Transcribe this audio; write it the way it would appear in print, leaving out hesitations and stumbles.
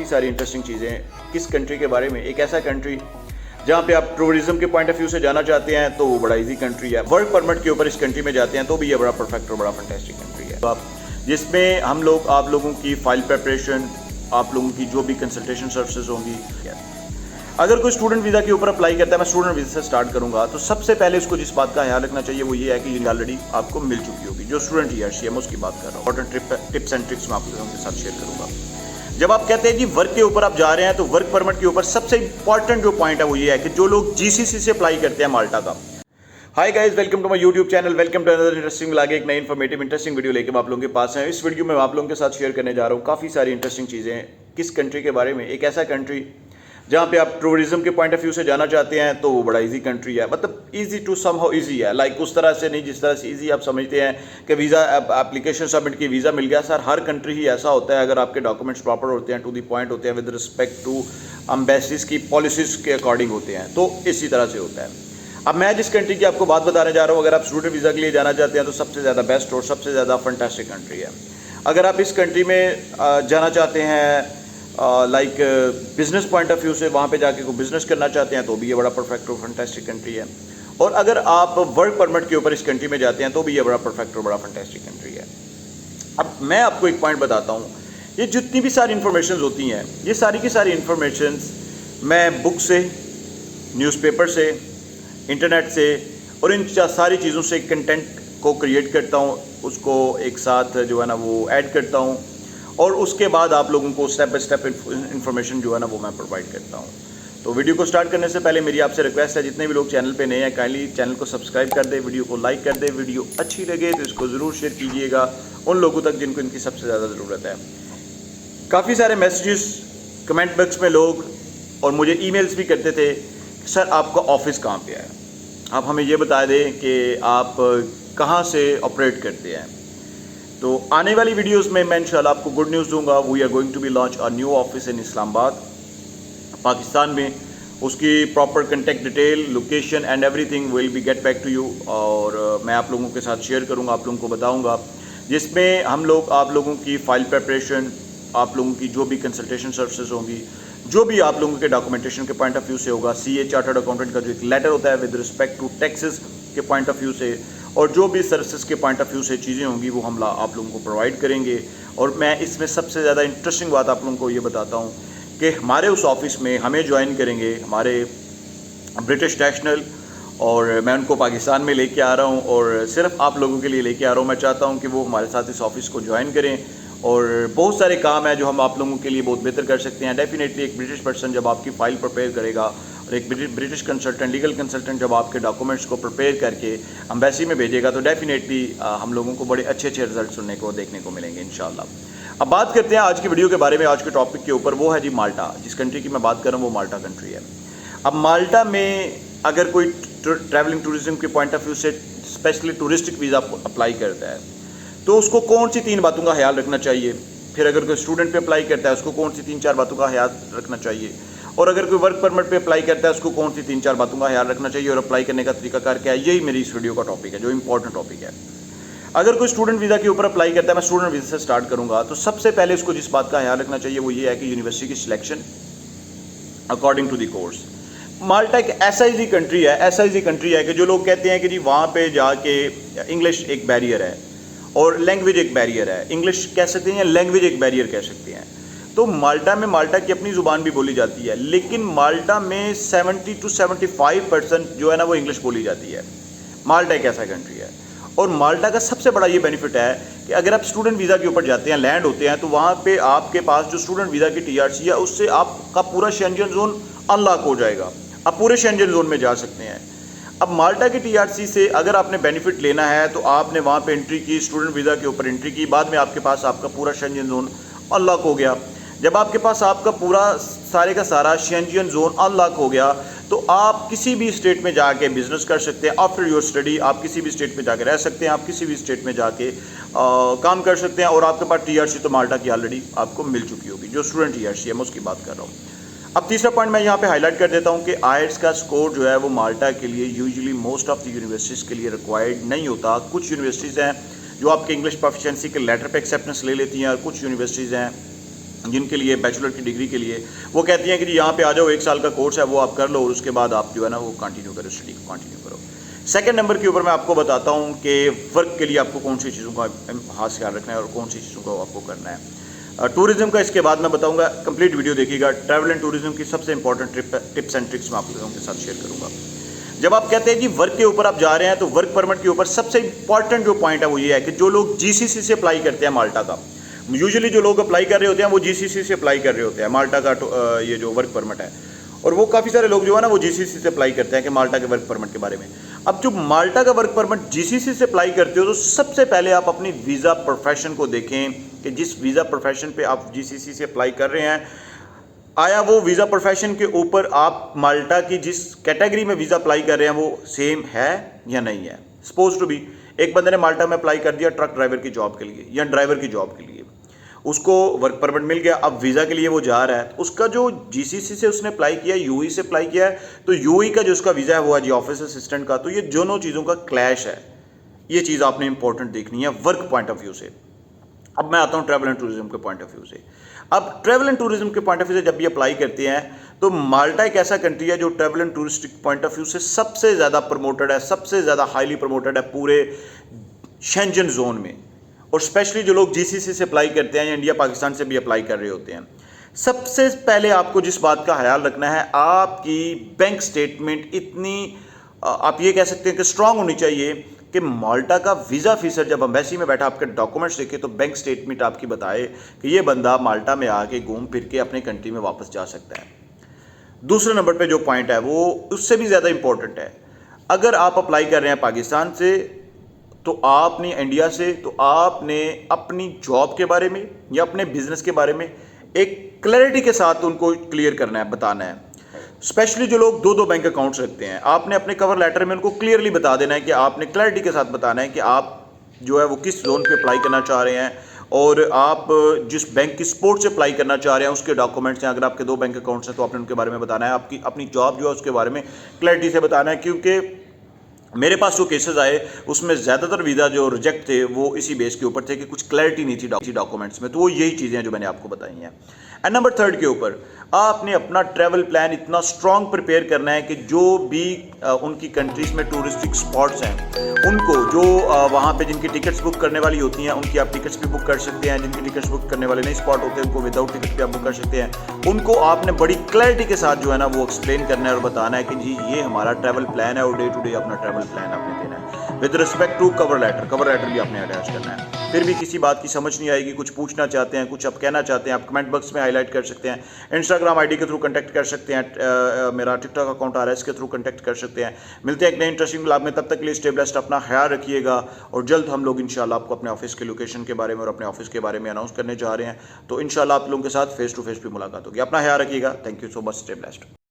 काफ़ी सारी इंटरेस्टिंग चीज़ें किस कंट्री के बारे में। एक ऐसा कंट्री जहाँ पे आप टूरिज्म के पॉइंट ऑफ व्यू से जाना चाहते हैं तो वो बड़ा इजी कंट्री है। वर्क परमिट के ऊपर इस कंट्री में जाते हैं तो भी ये बड़ा परफेक्ट और बड़ा फैंटास्टिक कंट्री है। तो आप जिसमें आप लोगों की फाइल प्रेपरेशन, आप लोगों की जो भी कंसल्टेशन सर्विसेज होंगी। अगर कोई स्टूडेंट वीज़ा के ऊपर अप्लाई करता है, मैं स्टूडेंट वीज़ा से स्टार्ट करूंगा, तो सबसे पहले उसको जिस बात का ख्याल रखना चाहिए वो ये है कि ये ऑलरेडी आपको मिल चुकी होगी। जो स्टूडेंट ईआरसी है मैं उसकी बात कर रहा हूँ। इंपॉर्टेंट टिप्स एंड ट्रिक्स मैं आप लोगों के साथ शेयर करूंगा। जब आप कहते हैं कि वर्क के ऊपर आप जा रहे हैं तो वर्क परमिट के ऊपर सबसे इंपॉर्टेंट जो पॉइंट है वो ये है कि जो लोग जीसीसी से अप्लाई करते हैं माल्टा का। Hi guys, welcome to my YouTube channel, welcome to another interesting आगे एक नई इन्फॉर्मेटिव इंटरेस्टिंग वीडियो लेके मैं आप लोगों के पास है। इस वीडियो में मैं आप लोगों के साथ शेयर करने जा रहा हूँ काफ़ी सारी इंटरेस्टिंग चीज़ें किस कंट्री के बारे में। एक ऐसा कंट्री जहाँ पे आप टूरिज्म के पॉइंट ऑफ व्यू से जाना चाहते हैं तो वो बड़ा इजी कंट्री है। मतलब इजी टू समहाउ इजी है, लाइक उस तरह से नहीं जिस तरह से इजी आप समझते हैं कि वीज़ा एप्लीकेशन सबमिट की वीज़ा मिल गया। सर हर कंट्री ही ऐसा होता है अगर आपके डॉक्यूमेंट्स प्रॉपर होते हैं, टू द पॉइंट होते हैं, विद रिस्पेक्ट टू एम्बेसीज की पॉलिसीज़ के अकॉर्डिंग होते हैं, तो इसी तरह से होता है। अब मैं जिस कंट्री की आपको बात बताने जा रहा हूँ, अगर आप स्टूडेंट वीज़ा के लिए जाना चाहते हैं तो सबसे ज़्यादा बेस्ट और सबसे ज़्यादा फंटास्टिक कंट्री है। अगर आप इस कंट्री में जाना चाहते हैं like business point of view से, वहाँ पे जाके कोई बिजनेस करना चाहते हैं तो भी ये बड़ा परफेक्ट और फंटास्टिक कंट्री है। और अगर आप वर्क परमिट के ऊपर इस कंट्री में जाते हैं तो भी ये बड़ा परफेक्ट और बड़ा फंटास्टिक कंट्री है। अब मैं आपको एक पॉइंट बताता हूँ, ये जितनी भी सारी इन्फॉर्मेशन होती हैं, ये सारी की सारी इन्फॉर्मेशन मैं बुक से, न्यूज़पेपर से, इंटरनेट से और इन सारी चीज़ों से कंटेंट को क्रिएट करता हूँ, उसको एक साथ जो है ना वो ऐड करता हूँ और उसके बाद आप लोगों को स्टेप बाय स्टेप इन्फॉर्मेशन जो है ना वो मैं प्रोवाइड करता हूँ। तो वीडियो को स्टार्ट करने से पहले मेरी आपसे रिक्वेस्ट है, जितने भी लोग चैनल पे नए हैं काइंडली चैनल को सब्सक्राइब कर दे, वीडियो को लाइक कर दे, वीडियो अच्छी लगे तो इसको ज़रूर शेयर कीजिएगा उन लोगों तक जिनको इनकी सबसे ज़्यादा ज़रूरत है। काफ़ी सारे मैसेजेस कमेंट बॉक्स में लोग और मुझे ईमेल्स भी करते थे, सर आपका ऑफिस कहाँ पे है, आप हमें ये बता दें कि आप कहाँ से ऑपरेट करते हैं। तो आने वाली वीडियोस में मैं इंशाल्लाह आपको गुड न्यूज़ दूंगा। We are going to be launch a new office in Islamabad Pakistan में। उसकी proper contact detail, location and everything will be get back to you, और मैं आप लोगों के साथ शेयर करूंगा, आप लोगों को बताऊंगा, जिसमें आप लोगों की फाइल प्रेपरेशन, आप लोगों की जो भी कंसल्टेशन सर्विसेज होंगी, जो भी आप लोगों के डॉक्यूमेंटेशन के पॉइंट ऑफ व्यू से होगा, CA चार्टर्ड अकाउंटेंट का जो एक लेटर होता है विद रिस्पेक्ट टू टैक्सेस के पॉइंट ऑफ व्यू से, और जो भी सर्विसेज के पॉइंट ऑफ व्यू से चीज़ें होंगी वो हम आप लोगों को प्रोवाइड करेंगे। और मैं इसमें सबसे ज़्यादा इंटरेस्टिंग बात आप लोगों को ये बताता हूँ कि हमारे उस ऑफिस में हमें ज्वाइन करेंगे हमारे ब्रिटिश नेशनल, और मैं उनको पाकिस्तान में लेके आ रहा हूँ और सिर्फ आप लोगों के लिए लेके आ रहा हूँ। मैं चाहता हूँ कि वो हमारे साथ इस ऑफिस को ज्वाइन करें और बहुत सारे काम है जो हम आप लोगों के लिए बहुत बेहतर कर सकते हैं। डेफिनेटली एक ब्रिटिश पर्सन जब आपकी फ़ाइल प्रिपेयर करेगा और एक ब्रिटिश कंसल्टेंट, लीगल कंसल्टेंट जब आपके डॉक्यूमेंट्स को प्रिपेयर करके एम्बेसी में भेजेगा तो डेफिनेटली हम लोगों को बड़े अच्छे अच्छे रिजल्ट सुनने को देखने को मिलेंगे इंशाल्लाह। अब बात करते हैं आज की वीडियो के बारे में। आज के टॉपिक के ऊपर वो है जी माल्टा। जिस कंट्री की मैं बात कर रहा हूँ वो माल्टा कंट्री है। अब माल्टा में अगर कोई ट्रैवलिंग टूरिज्म के पॉइंट ऑफ व्यू से स्पेशली टूरिस्टिक वीज़ा अप्लाई करता है तो उसको कौन सी 3 बातों का ख्याल रखना चाहिए। फिर अगर कोई स्टूडेंट पे अप्लाई करता है उसको कौन सी 3-4 बातों का ख्याल रखना चाहिए। और अगर कोई वर्क परमिट पे अप्लाई करता है उसको कौन सी 3-4 बातों का ख्याल रखना चाहिए और अप्लाई करने का तरीकाकार क्या है। यही मेरी इस वीडियो का टॉपिक है, जो इंपॉर्टेंट टॉपिक है। अगर कोई स्टूडेंट वीज़ा के ऊपर अप्लाई करता है, मैं स्टूडेंट वीज़ा से स्टार्ट करूँगा, तो सबसे पहले उसको जिस बात का ख्याल रखना चाहिए वो ये है कि यूनिवर्सिटी की selection according to the course. Malta एक ऐसा इजी कंट्री है कि जो लोग कहते हैं कि जी वहाँ पे जाके इंग्लिश एक बैरियर है और लैंग्वेज एक बैरियर है, इंग्लिश कह सकते हैं या लैंग्वेज एक बैरियर कह सकते हैं। तो माल्टा की अपनी ज़ुबान भी बोली जाती है, लेकिन माल्टा में 70 to 75% जो है ना वो इंग्लिश बोली जाती है। माल्टा एक ऐसा कंट्री है और माल्टा का सबसे बड़ा ये बेनिफिट है कि अगर आप स्टूडेंट वीज़ा के ऊपर जाते हैं, लैंड होते हैं, तो वहाँ पे आपके पास जो स्टूडेंट वीज़ा की TRC है उससे आपका पूरा शेंजन जोन अनलॉक हो जाएगा, आप पूरे शेंजन जोन में जा सकते हैं। अब माल्टा की TRC से अगर आपने बेनिफिट लेना है तो आपने वहाँ पे एंट्री की, स्टूडेंट वीज़ा के ऊपर एंट्री की, बाद में आपके पास आपका पूरा शेंजन जोन अनलॉक हो गया। जब आपके पास आपका पूरा सारे का सारा शेंजन जोन अनलॉक हो गया तो आप किसी भी स्टेट में जाके बिजनेस कर सकते हैं। आफ्टर योर स्टडी आप किसी भी स्टेट में जाके रह सकते हैं, आप किसी भी स्टेट में जाके काम कर सकते हैं। और आपके पास TRC तो माल्टा की ऑलरेडी आपको मिल चुकी होगी, जो स्टूडेंट TRC है मैं उसकी बात कर रहा हूँ। अब तीसरा पॉइंट मैं यहाँ पे हाईलाइट कर देता हूँ कि IELTS का स्कोर जो है वो माल्टा के लिए usually most of the universities के लिए रिक्वायर्ड नहीं होता। कुछ यूनिवर्सिटीज़ हैं जो आपके इंग्लिश प्रोफिशिएंसी के लेटर पे एक्सेप्टेंस ले लेती हैं और कुछ यूनिवर्सिटीज़ हैं जिनके लिए बैचलर की डिग्री के लिए वो कहती हैं कि जी यहाँ पे आ जाओ, 1 साल का कोर्स है वो आप कर लो और उसके बाद आप जो है ना वो कंटिन्यू करो, स्टडी को कंटिन्यू करो। सेकंड नंबर के ऊपर मैं आपको बताता हूँ कि वर्क के लिए आपको कौन सी चीज़ों का खास ख्याल रखना है और कौन सी चीज़ों का आपको करना है। टूरिज़्म का इसके बाद मैं बताऊँगा, कंप्लीट वीडियो देखिएगा। ट्रैवल एंड टूरिज़्म की सबसे इंपॉर्टेंट टिप्स एंड ट्रिक्स मैं आप लोगों के साथ शेयर करूँगा। जब आप कहते हैं जी वर्क के ऊपर आप जा रहे हैं तो वर्क परमिट के ऊपर सबसे इंपॉर्टेंट जो पॉइंट है वो ये है कि जो लोग जीसीसी से अप्लाई करते हैं माल्टा का, यूजुअली जो लोग अप्लाई कर रहे होते हैं वो जीसीसी से अप्लाई कर रहे होते हैं माल्टा का ये जो वर्क परमिट है, और वो काफ़ी सारे लोग जो है ना वो जीसीसी से अप्लाई करते हैं कि माल्टा के वर्क परमिट के बारे में। अब जो माल्टा का वर्क परमिट जीसीसी से अप्लाई करते हो तो सबसे पहले आप अपनी वीज़ा प्रोफेशन को देखें कि जिस वीज़ा प्रोफेशन पे आप जीसीसी से अप्लाई कर रहे हैं, आया वो वीज़ा प्रोफेशन के ऊपर आप माल्टा की जिस कैटेगरी में वीज़ा अप्लाई कर रहे हैं वो सेम है या नहीं है। सपोज टू बी एक बंदे ने माल्टा में अप्लाई कर दिया ट्रक ड्राइवर की जॉब के लिए या ड्राइवर की जॉब के लिए, उसको वर्क परमिट मिल गया, अब वीज़ा के लिए वो जा रहा है, उसका जो जीसीसी से उसने अप्लाई किया, यूई से अप्लाई किया है, तो यूई का जो उसका वीज़ा है वो है जी ऑफिस असिस्टेंट का। तो ये दोनों चीज़ों का क्लैश है, ये चीज़ आपने इंपॉर्टेंट देखनी है वर्क पॉइंट ऑफ व्यू से। अब मैं आता हूँ ट्रैवल एंड टूरिज्म के पॉइंट ऑफ व्यू से। अब ट्रैवल एंड टूरिज्म के पॉइंट ऑफ व्यू से जब भी अप्लाई करते हैं तो माल्टा एक ऐसा कंट्री है जो travel and touristic point of view से सबसे ज़्यादा प्रमोटेड है, सबसे ज़्यादा हाईली प्रमोटेड है पूरे शेंजन जोन में। और स्पेशली जो लोग जीसीसी से अप्लाई करते हैं या इंडिया पाकिस्तान से भी अप्लाई कर रहे होते हैं, सबसे पहले आपको जिस बात का ख्याल रखना है, आपकी बैंक स्टेटमेंट इतनी आप ये कह सकते हैं कि स्ट्रांग होनी चाहिए कि माल्टा का वीज़ा ऑफिसर जब एम्बेसी में बैठा आपके डॉक्यूमेंट्स देखे तो बैंक स्टेटमेंट आपकी बताए कि ये बंदा माल्टा में आके घूम फिर के अपने कंट्री में वापस जा सकता है। दूसरे नंबर पे जो पॉइंट है वो उससे भी ज़्यादा इंपॉर्टेंट है। अगर आप अप्लाई कर रहे हैं पाकिस्तान से तो आपने इंडिया से, तो आपने अपनी जॉब के बारे में या अपने बिजनेस के बारे में एक क्लैरिटी के साथ उनको क्लियर करना है, बताना है। स्पेशली जो लोग 2-2 बैंक अकाउंट्स रखते हैं, आपने अपने कवर लेटर में उनको क्लियरली बता देना है कि आपने क्लैरिटी के साथ बताना है कि आप जो है वो किस लोन पे अप्लाई करना चाह रहे हैं और आप जिस बैंक की सपोर्ट से अप्लाई करना चाह रहे हैं उसके डॉक्यूमेंट्स हैं। अगर आपके 2 बैंक अकाउंट्स हैं तो आपने उनके बारे में बताना है, आपकी अपनी जॉब जो है उसके बारे में क्लैरिटी से बताना है। क्योंकि मेरे पास जो केसेस आए उसमें ज़्यादातर वीज़ा जो रिजेक्ट थे वो इसी बेस के ऊपर थे कि कुछ क्लैरिटी नहीं थी डॉक्यूमेंट्स में। तो वो यही चीज़ें हैं जो मैंने आपको बताई हैं। एंड नंबर 3 के ऊपर आपने अपना ट्रैवल प्लान इतना स्ट्रॉन्ग प्रिपेयर करना है कि जो भी उनकी कंट्रीज़ में टूरिस्टिक स्पॉट्स हैं उनको जो वहाँ पे जिनकी टिकट्स बुक करने वाली होती हैं उनकी आप टिकट्स भी बुक कर सकते हैं, जिनकी टिकट्स बुक करने वाले नहीं स्पॉट होते हैं उनको विदाउट टिकट भी आप बुक कर सकते हैं। उनको आपने बड़ी क्लैरिटी के साथ जो है ना वो एक्सप्लेन करना है और बताना है कि जी ये हमारा ट्रैवल प्लान है और डे टू डे अपना ट्रैवल प्लान आपने देना है। With respect to cover letter भी आपने अटैच करना है। फिर भी किसी बात की समझ नहीं आएगी, कुछ पूछना चाहते हैं, कुछ आप कहना चाहते हैं, आप कमेंट बॉक्स में हाईलाइट कर सकते हैं, इंस्टाग्राम आईडी के थ्रू कांटेक्ट कर सकते हैं, मेरा टिकटॉक अकाउंट RS के थ्रू कांटेक्ट कर सकते हैं। मिलते हैं एक नए इंटरेस्टिंग व्लॉग में, तब तक के लिए स्टे ब्लेस्ड, अपना ख्याल रखिएगा। और जल्द हम लोग इंशाल्लाह आपको अपने ऑफिस के लोकेशन के बारे में और अपने ऑफिस के बारे में अनाउंस करने जा रहे हैं। तो इंशाल्लाह आप लोगों के साथ फेस टू फेस भी मुलाकात होगी। अपना ख्याल रखिएगा। Thank you so much, stay blessed.